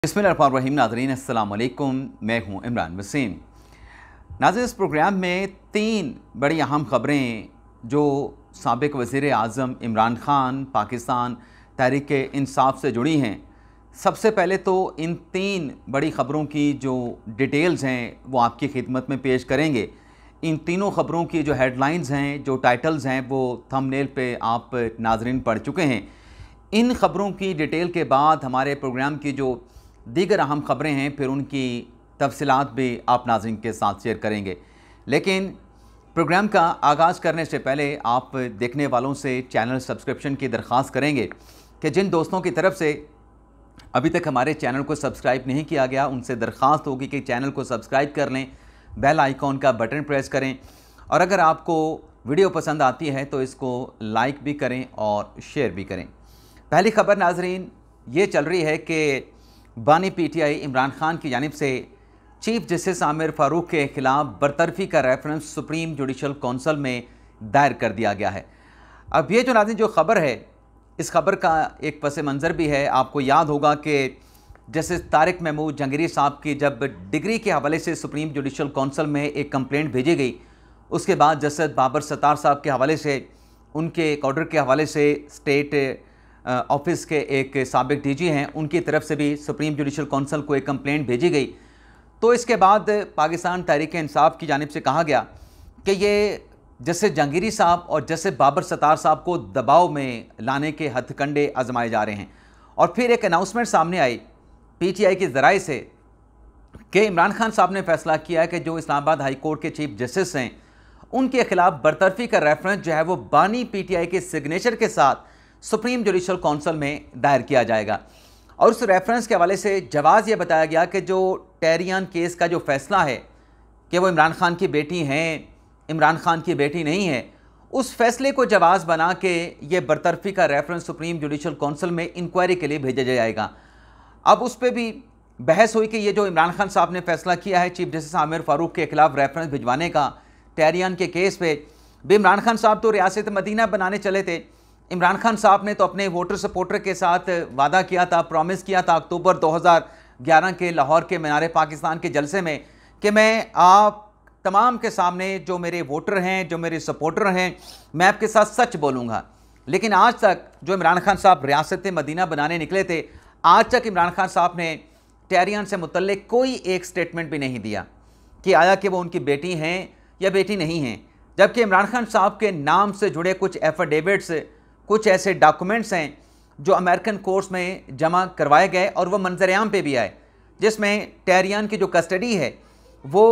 बिस्मिल्लाहिर्रहमानिर्रहीम। नाज़रीन अस्सलाम वालेकुम, मैं हूँ इमरान वसीम। नाज़रीन, इस प्रोग्राम में 3 बड़ी अहम ख़बरें जो साबिक़ वज़ीर आज़म इमरान ख़ान पाकिस्तान तहरीक इंसाफ से जुड़ी हैं। सबसे पहले तो इन 3 बड़ी ख़बरों की जो डिटेल्स हैं वो आपकी खिदमत में पेश करेंगे। इन तीनों ख़बरों की जो हेडलाइंस हैं, जो टाइटल्स हैं, वो थंबनेल पे आप नाज़रीन पढ़ चुके हैं। इन ख़बरों की डिटेल के बाद हमारे प्रोग्राम की जो दीगर अहम ख़बरें हैं, फिर उनकी तफसीलात भी आप नाज़रीन के साथ शेयर करेंगे। लेकिन प्रोग्राम का आगाज़ करने से पहले आप देखने वालों से चैनल सब्सक्रिप्शन की दरख्वास्त करेंगे कि जिन दोस्तों की तरफ से अभी तक हमारे चैनल को सब्सक्राइब नहीं किया गया, उनसे दरख्वास्त होगी कि चैनल को सब्सक्राइब कर लें, बेल आइकॉन का बटन प्रेस करें, और अगर आपको वीडियो पसंद आती है तो इसको लाइक भी करें और शेयर भी करें। पहली ख़बर नाज़रीन ये चल रही है कि बानी पीटीआई इमरान ख़ान की जानिब से चीफ जस्टिस आमिर फ़ारूक के ख़िलाफ़ बरतरफ़ी का रेफरेंस सुप्रीम जुडिशल कौंसिल में दायर कर दिया गया है। अब ये जो नाज़रीन जो ख़बर है, इस ख़बर का एक पस मंज़र भी है। आपको याद होगा कि जस्टिस तारिक महमूद जहांगीरी साहब की जब डिग्री के हवाले से सुप्रीम जुडिशल कौंसिल में एक कंप्लेंट भेजी गई, उसके बाद जस्टिस बाबर सत्तार साहब के हवाले से, उनके एक ऑर्डर के हवाले से स्टेट ऑफिस के एक साबिक डीजी हैं, उनकी तरफ से भी सुप्रीम जुडिशल कौंसिल को एक कंप्लेंट भेजी गई। तो इसके बाद पाकिस्तान तहरीक इंसाफ की जानिब से कहा गया कि ये जस्टिस जहांगीरी साहब और जस्टिस बाबर सत्तार साहब को दबाव में लाने के हथकंडे आजमाए जा रहे हैं। और फिर एक अनाउंसमेंट सामने आई पीटीआई के ज़राए से कि इमरान खान साहब ने फैसला किया है कि जो इस्लामाबाद हाई कोर्ट के चीफ जस्टिस हैं, उनके खिलाफ बरतरफी का रेफरेंस जो है वो बानी पीटीआई के सिग्नेचर के साथ सुप्रीम जुडिशल कौंसिल में दायर किया जाएगा। और उस रेफरेंस के हवाले से जवाज़ ये बताया गया कि जो टेरियान केस का जो फैसला है कि वो इमरान खान की बेटी हैं, इमरान खान की बेटी नहीं है, उस फैसले को जवाज़ बना के ये बरतरफी का रेफरेंस सुप्रीम जुडिशल कौंसिल में इंक्वायरी के लिए भेजा जाएगा। अब उस पर भी बहस हुई कि ये जो इमरान खान साहब ने फैसला किया है चीफ जस्टिस आमिर फ़ारूक के खिलाफ रेफरेंस भिजवाने का टेरियान के केस पे, भी इमरान खान साहब तो रियासत मदीना बनाने चले थे। इमरान खान साहब ने तो अपने वोटर सपोर्टर के साथ वादा किया था, प्रॉमिस किया था अक्टूबर 2011 के लाहौर के मीनार पाकिस्तान के जलसे में कि मैं आप तमाम के सामने, जो मेरे वोटर हैं, जो मेरे सपोर्टर हैं, मैं आपके साथ सच बोलूँगा। लेकिन आज तक जो इमरान खान साहब रियासत मदीना बनाने निकले थे, आज तक इमरान खान साहब ने टेरियान से मुतल्लिक कोई एक स्टेटमेंट भी नहीं दिया कि आया कि वो उनकी बेटी हैं या बेटी नहीं हैं। जबकि इमरान खान साहब के नाम से जुड़े कुछ एफिडेविट्स, कुछ ऐसे डॉक्यूमेंट्स हैं जो अमेरिकन कोर्ट्स में जमा करवाए गए और वो मंजरेआम पे भी आए, जिसमें टेरियान की जो कस्टडी है वो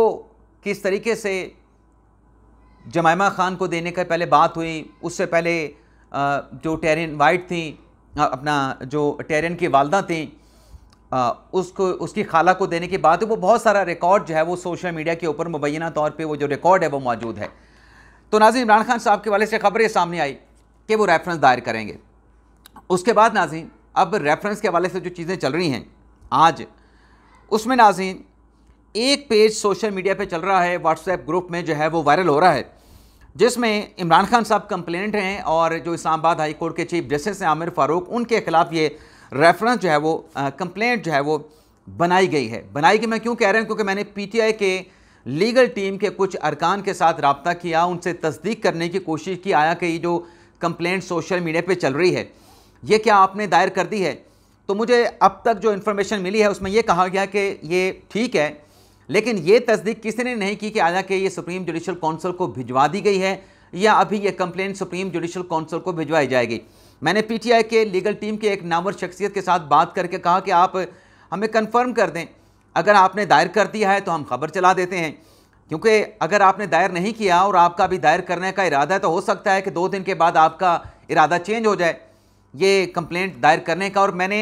किस तरीके से जमाइमा खान को देने का पहले बात हुई, उससे पहले जो टेरियन वाइट थी, अपना जो टेरियन की वालदा थी, उसकी खाला को देने की बात है। वो बहुत सारा रिकॉर्ड जो है वो सोशल मीडिया के ऊपर मुबैना तौर पर वो जो रिकॉर्ड है वो मौजूद है। तो नाज़रीन, इमरान खान साहब के वाले से खबरें सामने आई कि वो रेफरेंस दायर करेंगे। उसके बाद नाज़रीन, अब रेफरेंस के हवाले से जो चीज़ें चल रही हैं आज, उसमें नाज़रीन एक पेज सोशल मीडिया पे चल रहा है, व्हाट्सएप ग्रुप में जो है वो वायरल हो रहा है, जिसमें इमरान खान साहब कंप्लेंट हैं और जो इस्लामाबाद हाई कोर्ट के चीफ जस्टिस हैं आमिर फ़ारूक, उनके खिलाफ ये रेफरेंस जो है वो कंप्लेंट जो है वो बनाई गई है। बनाई गई मैं क्यों कह रहा हूँ, क्योंकि मैंने पीटीआई के लीगल टीम के कुछ अरकान के साथ रब्ता किया, उनसे तस्दीक करने की कोशिश की, आया कि ये जो कंप्लेंट सोशल मीडिया पे चल रही है ये क्या आपने दायर कर दी है। तो मुझे अब तक जो इन्फॉर्मेशन मिली है उसमें ये कहा गया कि ये ठीक है, लेकिन ये तस्दीक किसी ने नहीं की कि आया कि ये सुप्रीम जुडिशल कौंसिल को भिजवा दी गई है या अभी ये कंप्लेंट सुप्रीम जुडिशल कौंसिल को भिजवाई जाएगी। मैंने पीटीआई के लीगल टीम के एक नामवर शख्सियत के साथ बात करके कहा कि आप हमें कन्फर्म कर दें, अगर आपने दायर कर दिया है तो हम खबर चला देते हैं, क्योंकि अगर आपने दायर नहीं किया और आपका भी दायर करने का इरादा है तो हो सकता है कि 2 दिन के बाद आपका इरादा चेंज हो जाए ये कंप्लेंट दायर करने का। और मैंने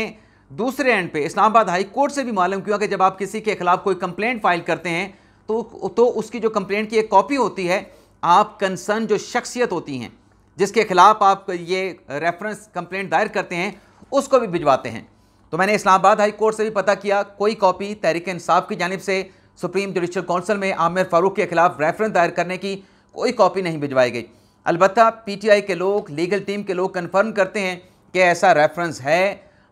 दूसरे एंड पे इस्लामाबाद हाई कोर्ट से भी मालूम किया कि जब आप किसी के खिलाफ कोई कंप्लेंट फाइल करते हैं तो उसकी जो कंप्लेंट की एक कॉपी होती है, आप कंसर्न जो शख्सियत होती हैं जिसके खिलाफ आप ये रेफरेंस कंप्लेंट दायर करते हैं उसको भी भिजवाते हैं। तो मैंने इस्लामाबाद हाई कोर्ट से भी पता किया, कोई कॉपी तहरीक इंसाफ की जानिब से सुप्रीम जुडिशल कौंसिल में आमिर फ़ारूक के खिलाफ रेफरेंस दायर करने की कोई कॉपी नहीं भिजवाई गई। अलबत्ता पीटीआई के लोग, लीगल टीम के लोग कन्फर्म करते हैं कि ऐसा रेफरेंस है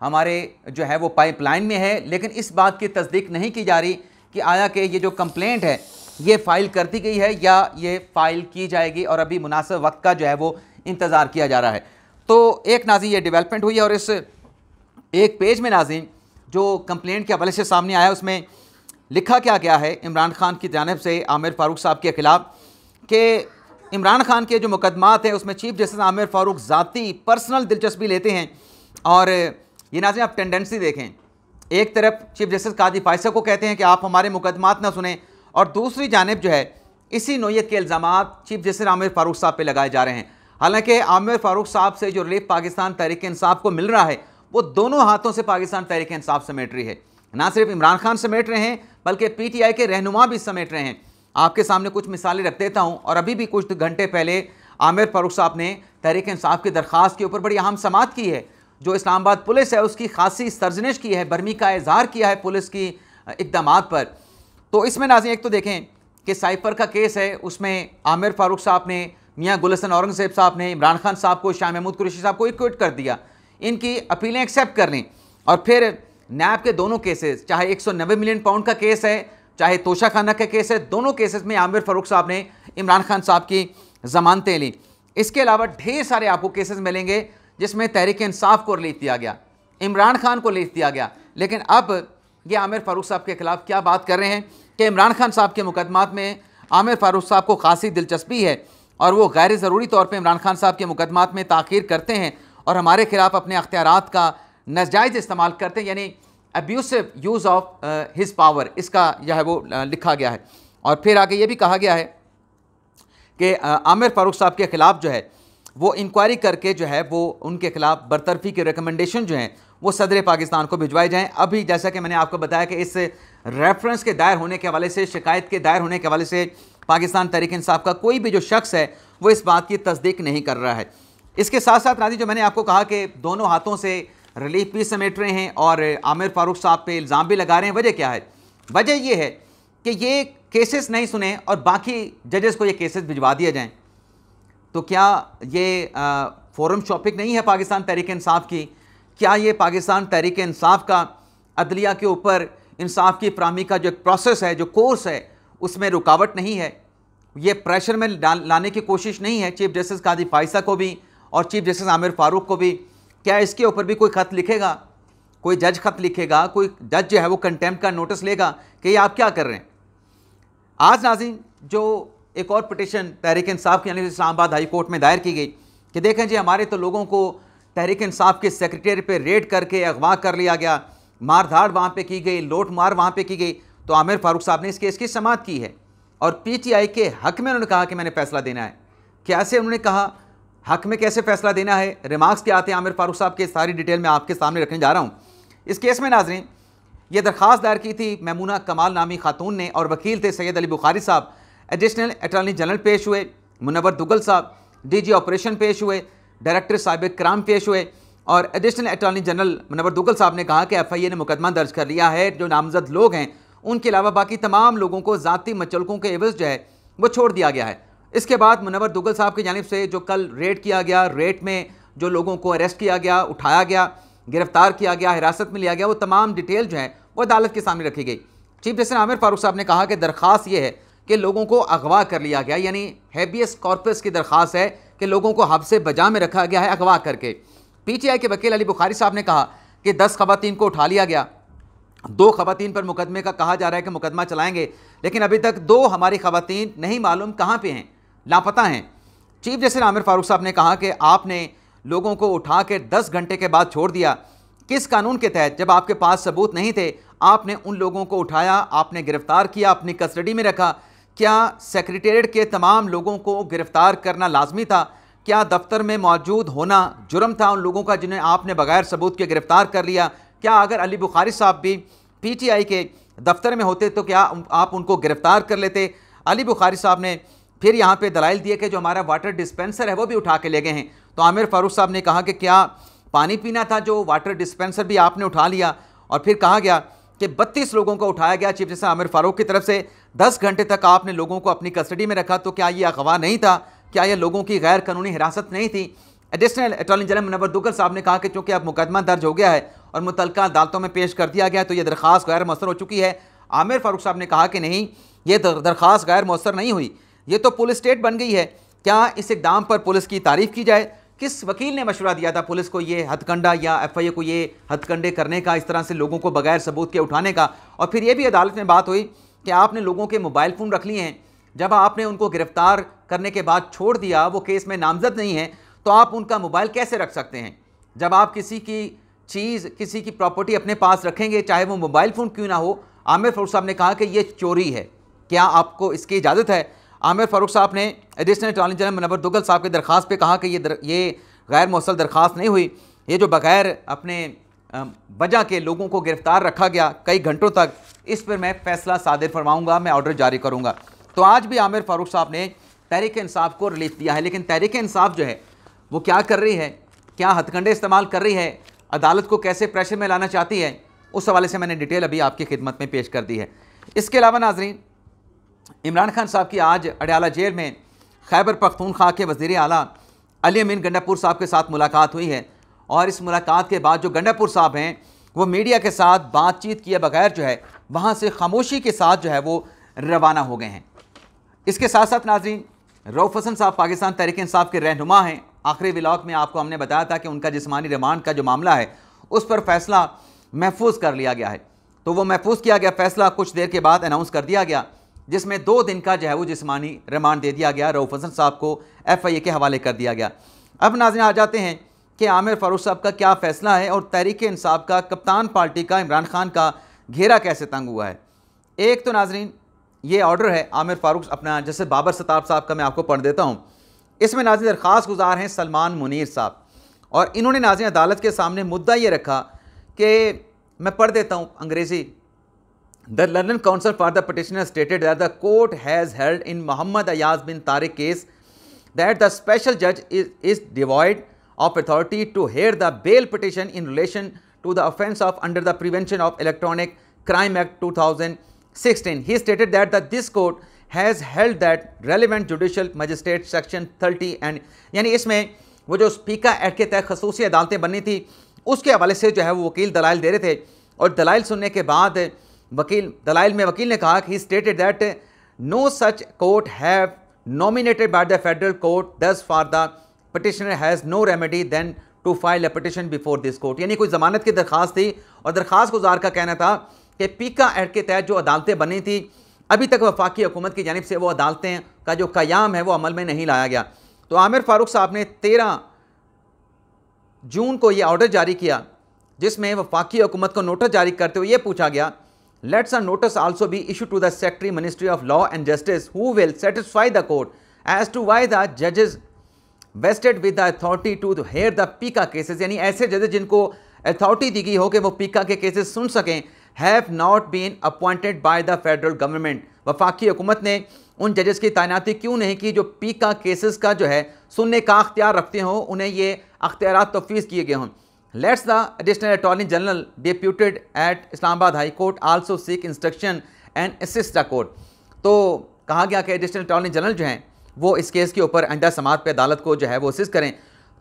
हमारे जो है वो पाइपलाइन में है, लेकिन इस बात की तस्दीक नहीं की जा रही कि आया कि ये जो कंप्लेंट है ये फ़ाइल कर दी गई है या ये फ़ाइल की जाएगी, और अभी मुनासिब वक्त का जो है वो इंतज़ार किया जा रहा है। तो एक नाज़रीन ये डेवलपमेंट हुई है, और इस एक पेज में नाज़रीन जो कंप्लेंट के हवाले से सामने आया उसमें लिखा क्या गया है इमरान खान की जानिब से आमिर फ़ारूक साहब के ख़िलाफ़ कि इमरान खान के जो मुकदमात हैं उसमें चीफ जस्टिस आमिर फ़ारूक ज़ाती पर्सनल दिलचस्पी लेते हैं। और ये नाज़रीन आप टेंडेंसी देखें, एक तरफ चीफ जस्टिस कादी फायसा को कहते हैं कि आप हमारे मुकदमात ना सुने, और दूसरी जानिब जो है इसी नोयत के इल्ज़ामात चीफ जस्टिस आमिर फ़ारूक साहब पे लगाए जा रहे हैं। हालांकि आमिर फ़ारूक साहब से जो रिलीफ पाकिस्तान तहरीक इंसाफ को मिल रहा है वो दोनों हाथों से पाकिस्तान तहरीक इंसाफ समेट रही है। ना सिर्फ इमरान खान समेट रहे हैं बल्कि PTI के रहनुमा भी समेट रहे हैं। आपके सामने कुछ मिसालें रख देता हूँ, और अभी भी कुछ घंटे पहले आमिर फ़ारूक साहब ने तहरीक इंसाफ की दरख्वास्त के ऊपर बड़ी अहम समाअत की है। जो इस्लामाबाद पुलिस है उसकी खासी सरजनिश की है, बर्मी का इजहार किया है पुलिस की इक़दामात पर। तो इसमें नाज़रीन एक तो देखें कि साइफर का केस है, उसमें आमिर फ़ारूक साहब ने मियाँ गुलशन औरंगज़ेब साहब ने इमरान खान साहब को, शाह महमूद कुरैशी साहब को इक्विट कर दिया, इनकी अपीलें एक्सेप्ट कर ली। और फिर नैब के दोनों केसेस, चाहे 190 मिलियन पाउंड का केस है चाहे तोशा खाना का केस है, दोनों केसेस में आमिर फ़ारूक साहब ने इमरान खान साहब की ज़मानतें ली। इसके अलावा ढेर सारे आपको केसेस मिलेंगे जिसमें तहरीक इंसाफ को रिलीफ दिया गया, इमरान खान को रिलीफ दिया गया। लेकिन अब ये आमिर फ़ारूक साहब के ख़िलाफ़ क्या बात कर रहे हैं कि इमरान खान साहब के मुकदमात में आमिर फ़ारूक साहब को खासी दिलचस्पी है, और वो गैर ज़रूरी तौर पर इमरान खान साहब के मुकदमात में ताख़ीर करते हैं और हमारे ख़िलाफ़ अपने अख्तियारात का नाजायज़ इस्तेमाल करते हैं, यानी abusive use of his power, इसका जो है वो लिखा गया है। और फिर आगे ये भी कहा गया है कि आमिर फ़ारूक साहब के ख़िलाफ़ जो है वो इंक्वायरी करके जो है वो उनके ख़िलाफ़ बरतरफ़ी के रिकमेंडेशन जो हैं वो सदर पाकिस्तान को भिजवाए जाएँ। अभी जैसा कि मैंने आपको बताया कि इस रेफरेंस के दायर होने के हवाले से, शिकायत के दायर होने के हवाले से पाकिस्तान तहरीक इंसाफ का कोई भी जो शख्स है वो इस बात की तस्दीक नहीं कर रहा है। इसके साथ साथ नाज़रीन जो मैंने आपको कहा कि दोनों हाथों से रिलीफ भी समेट रहे हैं और आमिर फ़ारूक साहब पे इल्ज़ाम भी लगा रहे हैं। वजह क्या है? वजह ये है कि ये केसेस नहीं सुने और बाकी जजेस को ये केसेस भिजवा दिए जाएं। तो क्या ये फोरम शॉपिंग नहीं है पाकिस्तान तहरीक इंसाफ की? क्या ये पाकिस्तान तहरीक इंसाफ का अदलिया के ऊपर इंसाफ की फराहमी का जो प्रोसेस है, जो कोर्स है, उसमें रुकावट नहीं है? ये प्रेशर में लाने की कोशिश नहीं है चीफ जस्टिस कादी फायसा को भी और चीफ जस्टिस आमिर फ़ारूक को भी? क्या इसके ऊपर भी कोई ख़त लिखेगा, कोई जज ख़त लिखेगा, कोई जज जो है वो कंटेम्प्ट का नोटिस लेगा कि ये आप क्या कर रहे हैं? आज नाज़रीन जो एक और पिटिशन तहरीक इंसाफ की यानी इस्लामाबाद हाई कोर्ट में दायर की गई कि देखें जी हमारे तो लोगों को तहरीक इंसाफ के सेक्रेटरी पे रेड करके अगवा कर लिया गया, मार धाड़ वहाँ पे की गई, लोट मार वहाँ पे की गई। तो आमिर फ़ारूक साहब ने इस केस की समाअत की है और PTI के हक़ में उन्होंने कहा कि मैंने फ़ैसला देना है। कैसे उन्होंने कहा, हक़ में कैसे फ़ैसला देना है, रिमार्क्स क्या आते हैं आमिर फ़ारूक साहब के, सारी डिटेल मैं आपके सामने रखने जा रहा हूँ। इस केस में नाज़रीन ये दरख्वास्त दायर की थी मैमूना कमाल नामी खातून ने और वकील थे सैयद अली बुखारी साहब। एडिशनल अटॉर्नी जनरल पेश हुए, मुनव्वर दुगल साहब, DG ऑपरेशन पेश हुए, डायरेक्टर साबिक कराम पेश हुए और additional attorney general Munawar Duggal साहब ने कहा कि FIA ने मुकदमा दर्ज कर लिया है। जो नामजद लोग हैं उनके अलावा बाकी तमाम लोगों को ज़ाती मचलकों के एवज़ जो है वो छोड़ दिया गया है। इसके बाद मुनव्वर दुगल साहब की जानिब से जो कल रेड किया गया, रेड में जो लोगों को अरेस्ट किया गया, उठाया गया, गिरफ्तार किया गया, हिरासत में लिया गया, वो तमाम डिटेल जो है वो अदालत के सामने रखी गई। चीफ जस्टिस आमिर फ़ारूक साहब ने कहा कि दरख्वास्त ये है कि लोगों को अगवा कर लिया गया, यानी हैबियस कॉर्पस की दरख्वास्त है कि लोगों को हब्स बजा में रखा गया है अगवा करके। PTI के वकील अली बुखारी साहब ने कहा कि 10 ख़वातीन को उठा लिया गया, 2 ख़वातीन पर मुकदमे का कहा जा रहा है कि मुकदमा चलाएंगे, लेकिन अभी तक 2 हमारी ख़वातीन नहीं मालूम कहाँ पे हैं, लापता हैं। चीफ जस्टिस आमिर फ़ारूक साहब ने कहा कि आपने लोगों को उठा के 10 घंटे के बाद छोड़ दिया, किस कानून के तहत? जब आपके पास सबूत नहीं थे आपने उन लोगों को उठाया, आपने गिरफ्तार किया, अपनी कस्टडी में रखा। क्या सेक्रेटेरिएट के तमाम लोगों को गिरफ्तार करना लाजमी था? क्या दफ्तर में मौजूद होना जुर्म था उन लोगों का जिन्हें आपने बगैर सबूत के गिरफ्तार कर लिया? क्या अगर अली बुखारी साहब भी PTI के दफ्तर में होते तो क्या आप उनको गिरफ्तार कर लेते? अली बुखारी साहब ने फिर यहाँ पे दलाइल दिए कि जो हमारा वाटर डिस्पेंसर है वो भी उठा के ले गए हैं। तो आमिर फ़ारूक साहब ने कहा कि क्या पानी पीना था जो वाटर डिस्पेंसर भी आपने उठा लिया? और फिर कहा गया कि 32 लोगों को उठाया गया चीफ जस्टिस आमिर फ़ारूक की तरफ से, 10 घंटे तक आपने लोगों को अपनी कस्टडी में रखा। तो क्या ये अगवा नहीं था? क्या ये लोगों की गैर कानूनी हिरासत नहीं थी? Additional attorney general Munawar Duggal साहब ने कहा कि चूँकि अब मुकदमा दर्ज हो गया है और मुतल्लिका अदालतों में पेश कर दिया गया तो ये दरख्वास्त गैर मौसर हो चुकी है। आमिर फारूक साहब ने कहा कि नहीं, ये दरख्वास्त गैर मौसर नहीं हुई, ये तो पुलिस स्टेट बन गई है। क्या इस इक़दाम पर पुलिस की तारीफ़ की जाए? किस वकील ने मशवरा दिया था पुलिस को ये हथकंडा या FIA को ये हथकंडे करने का, इस तरह से लोगों को बगैर सबूत के उठाने का? और फिर ये भी अदालत में बात हुई कि आपने लोगों के मोबाइल फ़ोन रख लिए हैं, जब आपने उनको गिरफ्तार करने के बाद छोड़ दिया, वो केस में नामजद नहीं है, तो आप उनका मोबाइल कैसे रख सकते हैं? जब आप किसी की चीज़, किसी की प्रॉपर्टी अपने पास रखेंगे, चाहे वो मोबाइल फ़ोन क्यों ना हो, आमिर फारूक साहब ने कहा कि ये चोरी है। क्या आपको इसकी इजाज़त है? आमिर फारूक साहब ने additional attorney general Munawar Duggal साहब की दरख्वास्त पे कहा कि ये गैर मौसल दरख्वास्त नहीं हुई, ये जो बग़ैर अपने वजह के लोगों को गिरफ़्तार रखा गया कई घंटों तक, इस पर मैं फ़ैसला सादिर फरमाऊँगा, मैं ऑर्डर जारी करूँगा। तो आज भी आमिर फारूक साहब ने तहरीक इंसाफ को रिलीफ दिया है, लेकिन तहरीक इंसाफ जो है वो क्या कर रही है, क्या हथकंडे इस्तेमाल कर रही है, अदालत को कैसे प्रेशर में लाना चाहती है, उस हवाले से मैंने डिटेल अभी आपकी खिदमत में पेश कर दी है। इसके अलावा नाज़रीन, इमरान खान साहब की आज अडयाला जेल में खैबर पख्तूनख्वा के वज़ीर आला अली अमीन गंडापुर साहब के साथ मुलाकात हुई है, और इस मुलाकात के बाद जो गंडापुर साहब हैं वो मीडिया के साथ बातचीत किए बगैर जो है वहाँ से खामोशी के साथ जो है वो रवाना हो गए हैं। इसके साथ साथ नाज़रीन, रऊफ़ हसन साहब पाकिस्तान तहरीक इंसाफ के रहनुमा हैं। आखिरी व्लॉग में आपको हमने बताया था कि उनका जिस्मानी रिमांड का जो मामला है उस पर फैसला महफूज कर लिया गया है, तो वो महफूज किया गया फैसला कुछ देर के बाद अनाउंस कर दिया गया, जिसमें 2 दिन का जो है वो जिस्मानी रिमांड दे दिया गया, रऊफ़ हसन साहब को FIA के हवाले कर दिया गया। अब नाज़रीन आ जाते हैं कि आमिर फारूक साहब का क्या फ़ैसला है और तहरीक इंसाफ का, कप्तान पार्टी का इमरान खान का घेरा कैसे तंग हुआ है। एक तो नाज़रीन ये ऑर्डर है आमिर फारूक अपना, जैसे बाबर सताब साहब का मैं आपको पढ़ देता हूँ। इसमें नाज़रीन दरख्वास्त गुजार हैं सलमान मुनीर साहब, और इन्होंने नाज़रीन अदालत के सामने मुद्दा ये रखा कि, मैं पढ़ देता हूँ अंग्रेज़ी। The London counsel for the petitioner stated that the court has held in Mohammad Ayaz bin Tariq case that the special जज is devoid of authority to hear the bail petition in relation to the offence of under the Prevention of Electronic Crime Act 2016. He stated that this court has held that relevant judicial magistrate section 30 and यानी इसमें वो जो Spica act के तहत खसूसी अदालतें बननी थी उसके हवाले से जो है वो वकील दलाइल दे रहे थे, और दलाइल सुनने के बाद दलाइल में वकील ने कहा कि he stated that no such court have nominated by the federal court, thus for the petitioner has no remedy then to file a petition before this court। यानी कोई ज़मानत की दरख्वास्त थी और दरख्वास्त गुजार का कहना था कि पीका एक्ट के तहत जो अदालतें बनी थी अभी तक वफाकी हुकूमत की जानिब से वो अदालतें का जो क़याम है वो अमल में नहीं लाया गया। तो आमिर फारूक साहब ने 13 जून को ये ऑर्डर जारी किया, जिसमें वफाकी हुकूमत को नोटिस जारी करते हुए ये पूछा गया, let's a notice also be issue to the secretary ministry of law and justice who will satisfy the court as to why the जजेस vested with the authority to hear the PECA cases. यानी ऐसे जजेस जिनको authority दी गई हो कि वो पीका के केसेस सुन सकें, have not been appointed by the federal government. वफाकी हुकूमत ने उन जजेस की तैनाती क्यों नहीं की जो पीका केसेस का जो है सुनने का अख्तियार रखते हों, उन्हें ये अख्तियारात तफवीज़ किए गए हों। Let's the additional attorney general deputed at Islamabad high court also seek instruction and assist the court. तो कहा गया कि एडिशनल अटॉर्नी जनरल जो हैं वो इस केस के ऊपर आइंदा समात पे अदालत को जो है वो असिस्ट करें।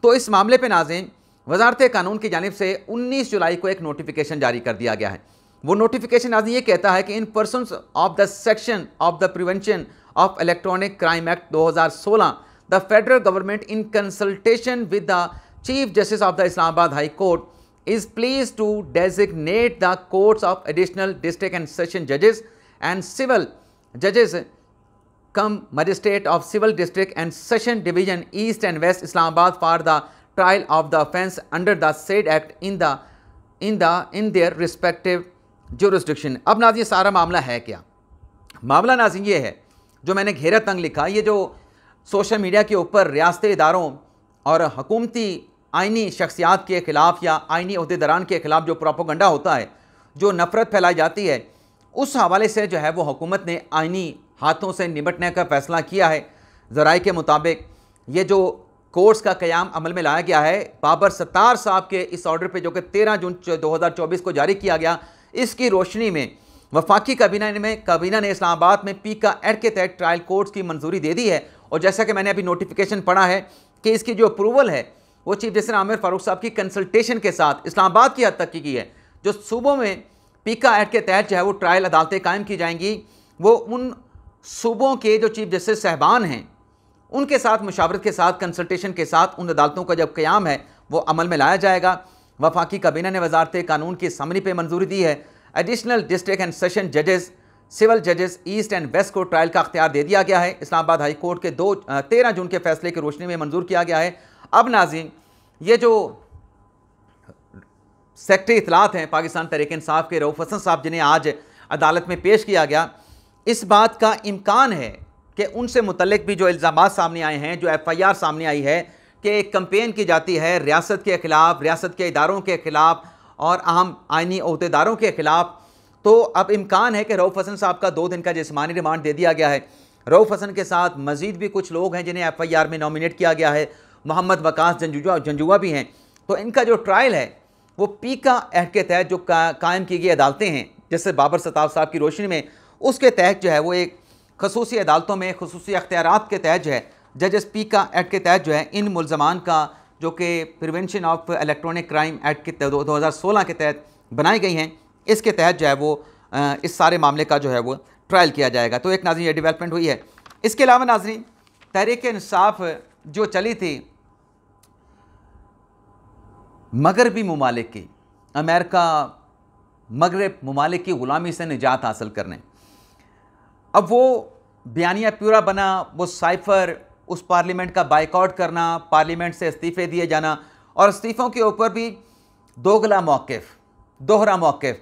तो इस मामले पे नाज़रीन वजारत कानून की जानिब से 19 जुलाई को एक नोटिफिकेशन जारी कर दिया गया है। वो नोटिफिकेशन नाज़रीन ये कहता है कि इन persons of the section of the prevention of electronic crime act 2016 the federal government in consultation with the chief justice of the Islamabad high court is please to designate the courts of additional district and session जजेस and civil जजेस come magistrate of civil district and session division east and west Islamabad for the trial of the offence under the said act in their respective jurisdiction। अब नाज़रीन ये सारा मामला है क्या? मामला नाज़रीन ये है जो मैंने घेरा तंग लिखा, ये जो सोशल मीडिया के ऊपर रियासती इदारों और हुकूमती आइनी शख्सियात के ख़िलाफ़ या आइनी अहदेदारान के ख़िलाफ़ जो प्रोपोगंडा होता है, जो नफ़रत फैलाई जाती है, उस हवाले से जो है वो हुकूमत ने आइनी हाथों से निपटने का फ़ैसला किया है। ज़राए के मुताबिक ये जो कोर्ट्स का क़याम अमल में लाया गया है बाबर सत्तार साहब के इस ऑर्डर पे जो कि 13 जून 2024 को जारी किया गया, इसकी रोशनी में वफाकी काबीना ने इस्लामाबाद में पीका एक्ट के तहत ट्रायल कोर्ट्स की मंजूरी दे दी है। और जैसा कि मैंने अभी नोटिफिकेशन पढ़ा है कि इसकी जो अप्रूवल है वो चीफ जस्टिस आमिर फारूक साहब की कंसल्टेशन के साथ इस्लामाबाद की हद तक की है। जो सूबों में पीका एक्ट के तहत जो है वो ट्रायल अदालतें कायम की जाएंगी, वो उन सूबों के जो चीफ जस्टिस साहबान हैं उनके साथ मुशावरत के साथ कंसल्टेशन के साथ उन अदालतों का जब क़याम है वो अमल में लाया जाएगा। वफाकी काबीना ने वजारत कानून की समरी पर मंजूरी दी है। एडिशनल डिस्ट्रिक्ट एंड सेशन जजेस, सिविल जजेस ईस्ट एंड वेस्ट को ट्रायल का अख्तियार दे दिया गया है। इस्लामाबाद हाई कोर्ट के 13 जून के फैसले की रोशनी में मंजूर किया गया है। अब नाज़रीन, ये जो सेक्रेटरी इत्तलात हैं पाकिस्तान तहरीक-ए-इंसाफ के रऊफ़ हसन साहब, जिन्हें आज अदालत में पेश किया गया, इस बात का इम्कान है कि उनसे मुतल्लिक भी जो इल्ज़ामात सामने आए हैं, जो FIR सामने आई है कि एक कैंपेन की जाती है रियासत के ख़िलाफ़, रियासत के इदारों के ख़िलाफ़ और अहम आइनी अहदेदारों के ख़िलाफ़, तो अब इम्कान है कि रऊफ़ हसन साहब का 2 दिन का जिस्मानी रिमांड दे दिया गया है। रऊफ़ हसन के साथ मज़ीद भी कुछ लोग हैं जिन्हें FIR में नॉमिनेट किया गया है। मोहम्मद वकास जंजुआ भी हैं। तो इनका जो ट्रायल है वो पीका एक्ट के तहत जो कायम की गई अदालतें हैं, जैसे बाबर सताफ साहब की रोशनी में, उसके तहत जो है वो एक खसूसी अदालतों में खसूसी अख्तियारात के तहत जो है जजेस पीका एक्ट के तहत जो है इन मुल्ज़मान का, जो कि prevention of electronic crime act के 2016 के तहत बनाई गई हैं, इसके तहत जो है वो इस सारे मामले का जो है वो ट्रायल किया जाएगा। तो एक नाज़रीन ये डेवलपमेंट हुई है। इसके अलावा नाज़रीन, तहरीक-ए-इंसाफ जो चली थी मगरबी ममालिक की, अमेरिका मगरब ममालिक की ग़ुलामी से निजात हासिल करने, अब वो बयानिया पूरा बना, वो साइफ़र, उस पार्लियामेंट का बाइकआउट करना, पार्लियामेंट से इस्तीफ़े दिए जाना, और इस्तीफ़ों के ऊपर भी दोगला मौक़िफ़, दोहरा मौक़िफ़।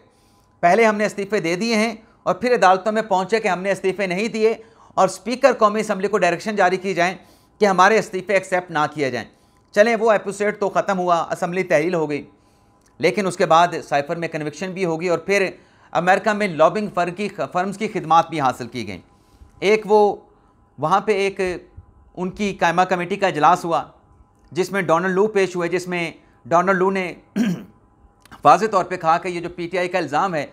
पहले हमने इस्तीफ़े दे दिए हैं और फिर अदालतों में पहुँचे कि हमने इस्तीफ़े नहीं दिए, और स्पीकर कौमी असम्बली को डायरेक्शन जारी की जाए कि हमारे इस्तीफ़े एक्सेप्ट ना किए जाएँ। चलें, वो एपिसोड तो ख़त्म हुआ, असम्बली तहलील हो गई, लेकिन उसके बाद साइफ़र में कन्विक्शन भी होगी और फिर अमेरिका में लॉबिंग फर्म्स की खिदमात भी हासिल की गई। एक वो वहाँ पे एक उनकी कायमा कमेटी का इजलास हुआ जिसमें डोनाल्ड लू पेश हुए, जिसमें डोनाल्ड लू ने वाज़ेह तौर पे कहा कि ये जो PTI का इल्ज़ाम है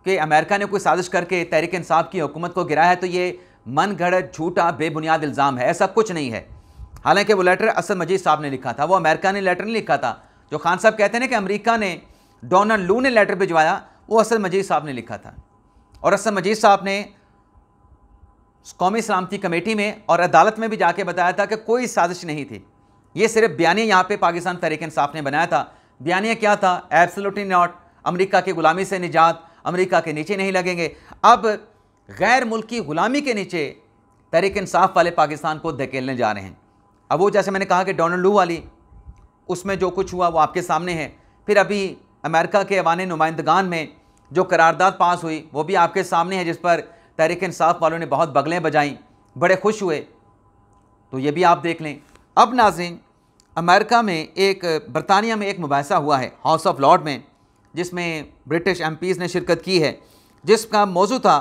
कि अमेरिका ने कोई साजिश करके तहरीक-ए-इंसाफ की हुकूमत को गिराया है, तो ये मन गढ़ंत, झूठा, बेबुनियाद इल्ज़ाम है, ऐसा कुछ नहीं है। हालांकि वो लेटर असद मजीद साहब ने लिखा था, वो अमेरिका ने लेटर नहीं लिखा था। जो खान साहब कहते हैं ना कि अमेरिका ने, डोनाल्ड लू ने लेटर भिजवाया, वो असद मजीद साहब ने लिखा था। और असद मजीद साहब ने कौमी सलामती कमेटी में और अदालत में भी जाके बताया था कि कोई साजिश नहीं थी, ये सिर्फ बयानिया यहाँ पे पाकिस्तान तहरीक-ए-इंसाफ ने बनाया था। बयानिया क्या था? एब्सोल्युटली नॉट, अमेरिका की ग़ुलामी से निजात, अमेरिका के नीचे नहीं लगेंगे। अब गैर मुल्की ग़ुलामी के नीचे तहरीक-ए-इंसाफ वाले पाकिस्तान को धकेलने जा रहे हैं। अब वो जैसे मैंने कहा कि डोनाल्ड लू वाली, उसमें जो कुछ हुआ वो आपके सामने है। फिर अभी अमेरिका के ऐवान नुमाइंदगान में जो करारदाद पास हुई वो भी आपके सामने है, जिस पर तहरीक-ए-इंसाफ वालों ने बहुत बगलें बजाईं, बड़े खुश हुए, तो ये भी आप देख लें। अब नाज़रीन, अमेरिका में बरतानिया में एक मुबाहिसा हुआ है हाउस ऑफ लॉर्ड में, जिसमें ब्रिटिश MPs ने शिरकत की है, जिसका मौजू था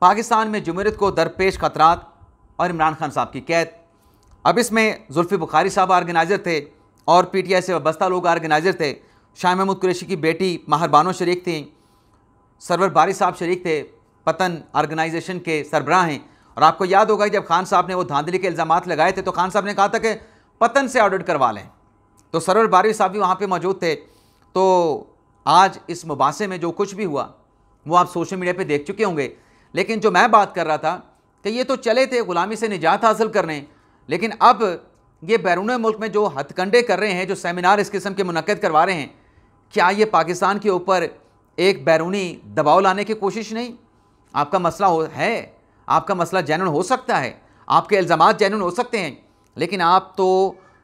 पाकिस्तान में जमहूरियत को दरपेश खतरात और इमरान खान साहब की कैद। अब इसमें जुल्फ़ी बुखारी साहब ऑर्गेनाइज़र थे और PTI से वाबस्ता लोग ऑर्गेनाइज़र थे। शाह महमूद कुरैशी की बेटी महर बानो शरीक थी, सरवर बारी साहब शरीक थे, पतन ऑर्गेनाइजेशन के सरबराह हैं। और आपको याद होगा जब खान साहब ने वो धांधली के इल्ज़ामात लगाए थे तो खान साहब ने कहा था कि पतन से ऑडिट करवा लें, तो सरवर बारी साहब भी वहाँ पे मौजूद थे। तो आज इस मुबासे में जो कुछ भी हुआ वो आप सोशल मीडिया पे देख चुके होंगे, लेकिन जो मैं बात कर रहा था कि ये तो चले थे ग़ुलामी से निजात हासिल करने, लेकिन अब ये बैरून मुल्क में जो हथकंडे कर रहे हैं, जो सेमिनार इस किस्म के मुनक्किद करवा रहे हैं, क्या ये पाकिस्तान के ऊपर एक बैरूनी दबाव लाने की कोशिश नहीं? आपका मसला है, आपका मसला जेन्युइन हो सकता है, आपके इल्ज़ामात जेन्युइन हो सकते हैं, लेकिन आप तो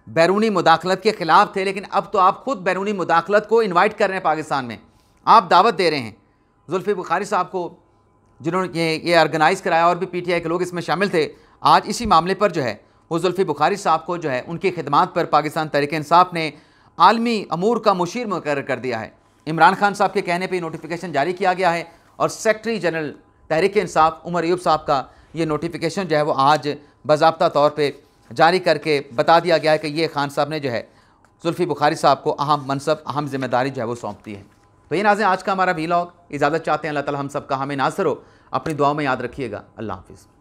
बैरूनी मुदाखलत के ख़िलाफ़ थे, लेकिन अब तो आप खुद बैरूनी मुदाखलत को इन्वाइट कर रहे हैं पाकिस्तान में, आप दावत दे रहे हैं। जुल्फ़ी बुखारी साहब को जिन्होंने ये ऑर्गेनाइज़ कराया और भी PTI के लोग इसमें शामिल थे, आज इसी मामले पर जो है वो जुल्फ़ी बुखारी साहब को जो है उनकी खिदमात पर पाकिस्तान तहरीक-ए-इंसाफ ने आलमी अमूर का मुशीर मुकर्रर कर दिया है। इमरान खान साहब के कहने पर नोटिफिकेशन जारी किया गया है और सेक्रेटरी जनरल तहरीक-ए-इंसाफ उमर अयूब साहब का ये नोटिफिकेशन जो है वो आज बाज़ाब्ता तौर पे जारी करके बता दिया गया है कि ये खान साहब ने जो है जुल्फ़ी बुखारी साहब को अहम मनसब, अहम ज़िम्मेदारी जो है वो सौंप दी है। तो ये नाज़रीन, आज का हमारा व्लॉग, इजाज़त चाहते हैं। अल्लाह ताला हम सब का हमें नाज़र हो, अपनी दुआओं में याद रखिएगा। अल्लाह हाफ़िज़।